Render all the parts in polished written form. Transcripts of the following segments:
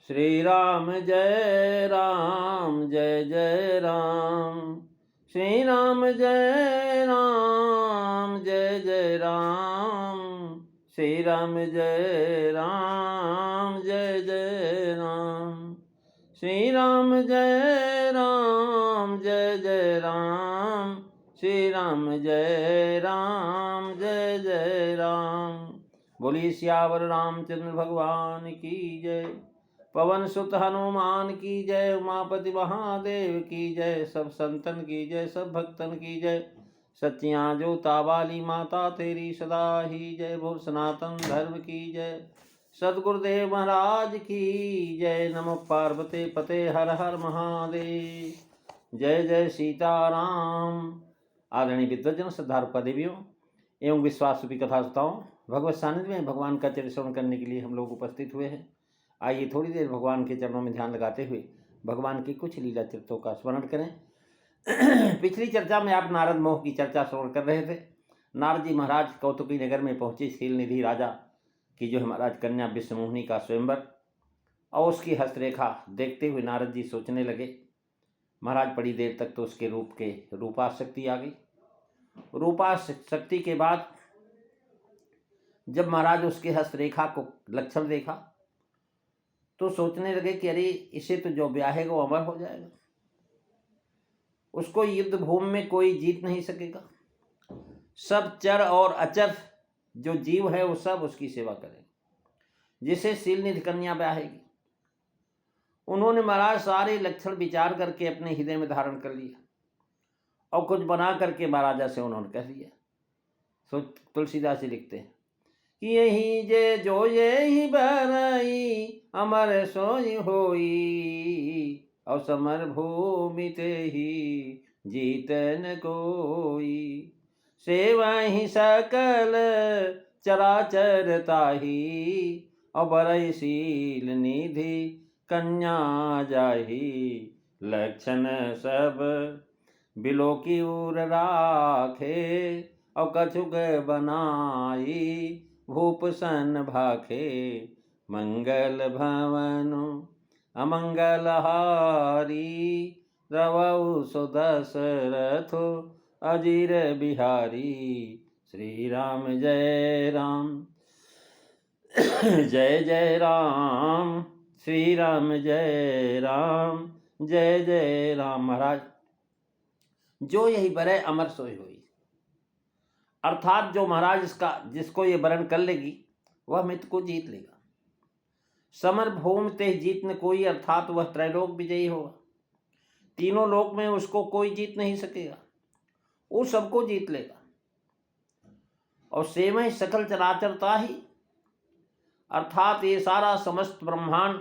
श्री राम जय राम जय जय राम। श्री राम जय राम जय जय राम। श्री राम जय राम जय जय राम। श्री राम जय राम जय जय राम। श्री राम जय राम जय जय राम। बोलिए सियावर रामचंद्र भगवान की जय। पवन सुत हनुमान की जय। उमापति महादेव की जय। सब संतन की जय, सब भक्तन की जय। सच्चियाँ जोता वाली माता तेरी सदा ही जय। बोल सनातन धर्म की जय। सदगुरुदेव महाराज की जय। नमो पार्वती पते हर हर महादेव। जय जय सीताराम। आदरणीय विद्वजन, श्रद्धालु देवियों एवं विश्वास रूपी कथा श्रोताओं, भगवत सानिध्य में भगवान का चरित्र श्रवण करने के लिए हम लोग उपस्थित हुए हैं। आइए थोड़ी देर भगवान के चरणों में ध्यान लगाते हुए भगवान की कुछ लीला चरित्रों का स्मरण करें। पिछली चर्चा में आप नारद मोह की चर्चा श्रवण कर रहे थे। नारद जी महाराज कौतुकी नगर में पहुंचे। शीलनिधि राजा की जो है महाराज कन्या विश्वमोहिनी का स्वयंवर और उसकी हस्तरेखा देखते हुए नारद जी सोचने लगे। महाराज बड़ी देर तक तो उसके रूप के रूपाशक्ति आ गई। रूपाशक्ति के बाद जब महाराज उसके हस्तरेखा को लक्षण देखा तो सोचने लगे कि अरे इसे तो जो ब्याहेगा वो अमर हो जाएगा, उसको युद्ध भूमि में कोई जीत नहीं सकेगा। सब चर और अचर जो जीव है वो सब उसकी सेवा करेंगे, जिसे शीलनिधि कन्या ब्याहेगी। उन्होंने महाराज सारे लक्षण विचार करके अपने हृदय में धारण कर लिया और कुछ बना करके महाराजा से उन्होंने कह दिया। सो तुलसीदास जी लिखते हैं कि यही जे जो यही बरई अमर सोई होई और समर भूमि ते ही जीतन कोई। सेवा ही सकल चराचर ताही और बरई शील निधि कन्या जाही। लक्षण सब बिलो की उर राखे और कछुक बनाई भूप सन भाखे। मंगल भवनु अमंगल हारी रवौ सो दशरथो अजीर बिहारी। श्री राम जय राम जय जय राम। श्री राम जय राम जय जय राम। महाराज जो यही बरे अमर सोई हुई, अर्थात जो महाराज इसका जिसको ये वरण कर लेगी वह मृत्यु को जीत लेगा। समर भूमि ते जीत न कोई, अर्थात वह त्रैलोक विजयी होगा। तीनों लोक में उसको कोई जीत नहीं सकेगा, वो सबको जीत लेगा। और सेवै सकल चराचरता ही, अर्थात ये सारा समस्त ब्रह्मांड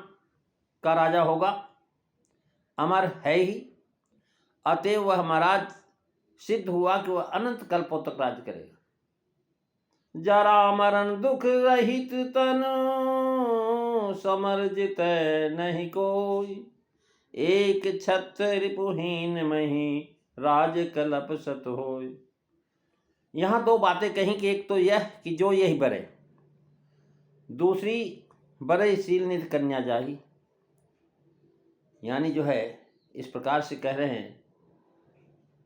का राजा होगा, अमर है ही। अतएव वह महाराज सिद्ध हुआ कि वह अनंत कल्पों तक राज्य करेगा। जरा मरण दुख रहित तन समर जित नहीं कोई। एक छत्र रिपुहीन मही राज कलप सत होय। यहाँ दो बातें कहीं कि एक तो यह कि जो यही बरे, दूसरी बरे शीलनिधि कन्या जाही। यानी जो है इस प्रकार से कह रहे हैं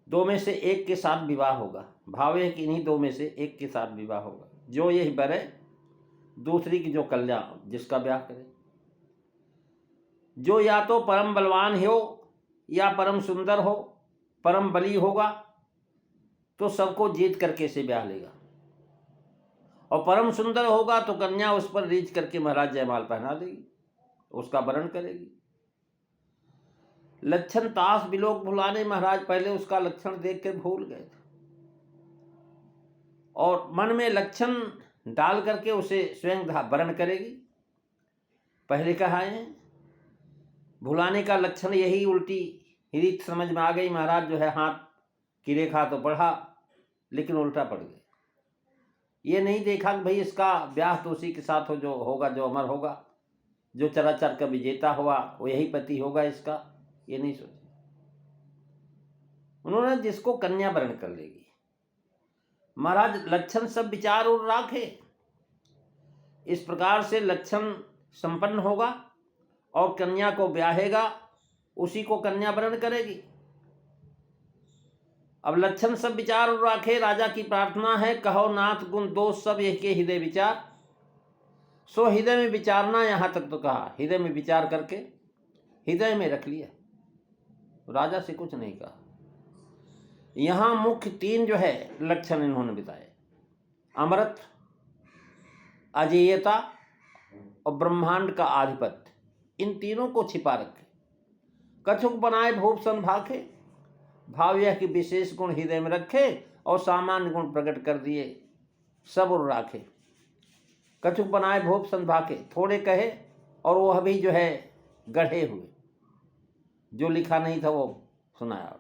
दो में से एक के साथ विवाह होगा। भाव है कि इन्हीं दो में से एक के साथ विवाह होगा। जो यही बरे, दूसरी की जो कल्याण जिसका ब्याह करे। जो या तो परम बलवान हो या परम सुंदर हो, परम बली होगा तो सबको जीत करके से ब्याह लेगा। और परम सुंदर होगा तो कन्या उस पर रीझ करके महाराज जयमाल पहना देगी, उसका वरण करेगी। लक्षण ताश बिलोक भुलाने, महाराज पहले उसका लक्षण देख कर भूल गए थे और मन में लक्षण डाल करके उसे स्वयं वरण करेगी। पहले कहा है भुलाने का लक्षण यही उल्टी रीत समझ में आ गई। महाराज जो है हाथ की रेखा तो पढ़ा लेकिन उल्टा पड़ गया। ये नहीं देखा कि भाई इसका ब्याह तो उसी के साथ हो जो होगा, जो अमर होगा, जो चराचर का विजेता हुआ वो यही पति होगा इसका। ये नहीं सोचा उन्होंने जिसको कन्या वरण कर लेगी। महाराज लक्षण सब विचार और राखे, इस प्रकार से लक्षण संपन्न होगा और कन्या को ब्याहेगा, उसी को कन्या वरण करेगी। अब लक्षण सब विचार और राखे, राजा की प्रार्थना है, कहो नाथ गुण दोष सब यह के हृदय विचार। सो हृदय में विचारना, यहां तक तो कहा, हृदय में विचार करके हृदय में रख लिया, राजा से कुछ नहीं कहा। यहां मुख्य 3 जो है लक्षण इन्होंने बताए, अमृत, अजेयता और ब्रह्मांड का आधिपत्य, इन तीनों को छिपा रखे। कछुक बनाए भूप सन भाखे, भाव यह कि विशेष गुण हृदय में रखे और सामान्य गुण प्रकट कर दिए सब और राखे। कछुक बनाए भूप सन भाखे, थोड़े कहे और वह भी जो है गढ़े हुए, जो लिखा नहीं था वो सुनाया।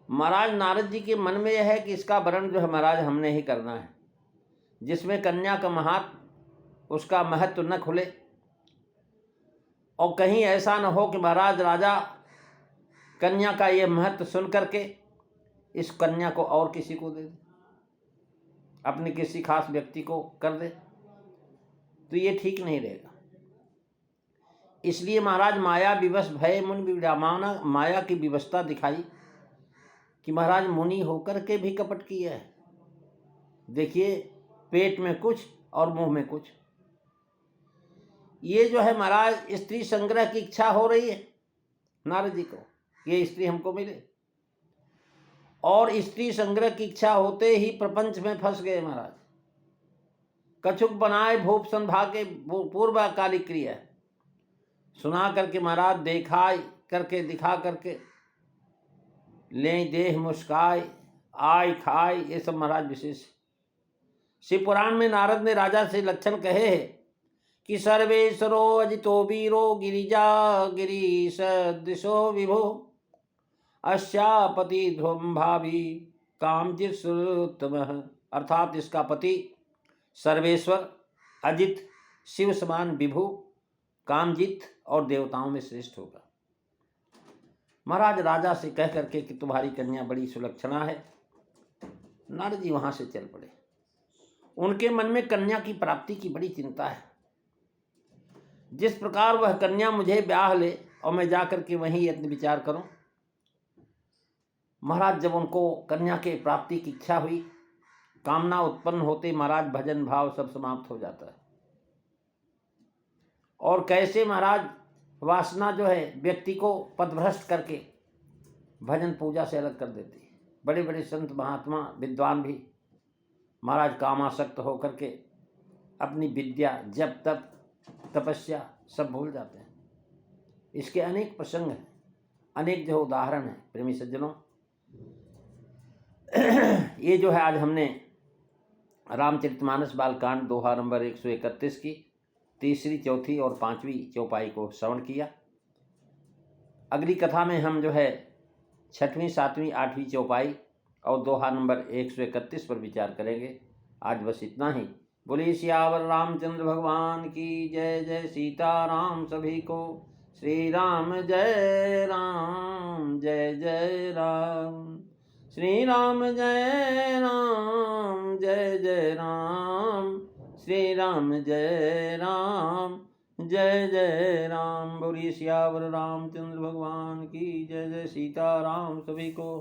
महाराज नारद जी के मन में यह है कि इसका वर्ण जो है महाराज हमने ही करना है, जिसमें कन्या का महात्म, उसका महत्व न खुले, और कहीं ऐसा न हो कि महाराज राजा कन्या का ये महत्व सुन करके इस कन्या को और किसी को दे दे, अपने किसी खास व्यक्ति को कर दे, तो ये ठीक नहीं रहेगा। इसलिए महाराज माया विवश भय मुनि विद्यमाना, माया की विवशता दिखाई कि महाराज मुनि होकर के भी कपट किया है। देखिए, पेट में कुछ और मुंह में कुछ। ये जो है महाराज स्त्री संग्रह की इच्छा हो रही है नारद जी को, ये स्त्री हमको मिले, और स्त्री संग्रह की इच्छा होते ही प्रपंच में फंस गए महाराज। कछुक बनाए भूप सन भागे, पूर्वकालिक क्रिया सुना करके महाराज देखा करके दिखा करके ले देह मुस्काए आय खाए, ये सब महाराज विशेष। शिव पुराण में नारद ने राजा से लक्षण कहे हैं कि सर्वेश्वरो अजितो वीरो गिरिजा गिरीश दिशो विभो अश्यापति ध्रुवम भावी कामजित सुरोत्तम, अर्थात इसका पति सर्वेश्वर, अजित, शिव समान, विभु, कामजित और देवताओं में श्रेष्ठ होगा। महाराज राजा से कह करके कि तुम्हारी कन्या बड़ी सुलक्षणा है, नारद जी वहां से चल पड़े। उनके मन में कन्या की प्राप्ति की बड़ी चिंता है। जिस प्रकार वह कन्या मुझे ब्याह ले और मैं जाकर के वहीं यत्न विचार करूं। महाराज जब उनको कन्या के प्राप्ति की इच्छा हुई, कामना उत्पन्न होते महाराज भजन भाव सब समाप्त हो जाता है। और कैसे महाराज वासना जो है व्यक्ति को पथभ्रष्ट करके भजन पूजा से अलग कर देती है। बड़े बड़े संत महात्मा विद्वान भी महाराज कामासक्त होकर के अपनी विद्या, जप तप, तपस्या सब भूल जाते हैं। इसके अनेक प्रसंग हैं, अनेक जो उदाहरण हैं प्रेमी सज्जनों। ये जो है आज हमने रामचरितमानस बालकांड दोहा नंबर 131 की तीसरी, चौथी और पांचवी चौपाई को श्रवण किया। अगली कथा में हम जो है छठवीं, सातवीं, आठवीं चौपाई और दोहा नंबर 131 पर विचार करेंगे। आज बस इतना ही। बोलिए सियावर रामचंद्र भगवान की जय। जय सीताराम सभी को। श्री राम जय राम, जय जय राम। श्री राम जय राम, जय जय राम। श्री राम जय राम, जय जय राम। बोलिए सियावर रामचंद्र भगवान की जय। जय सीताराम सभी को।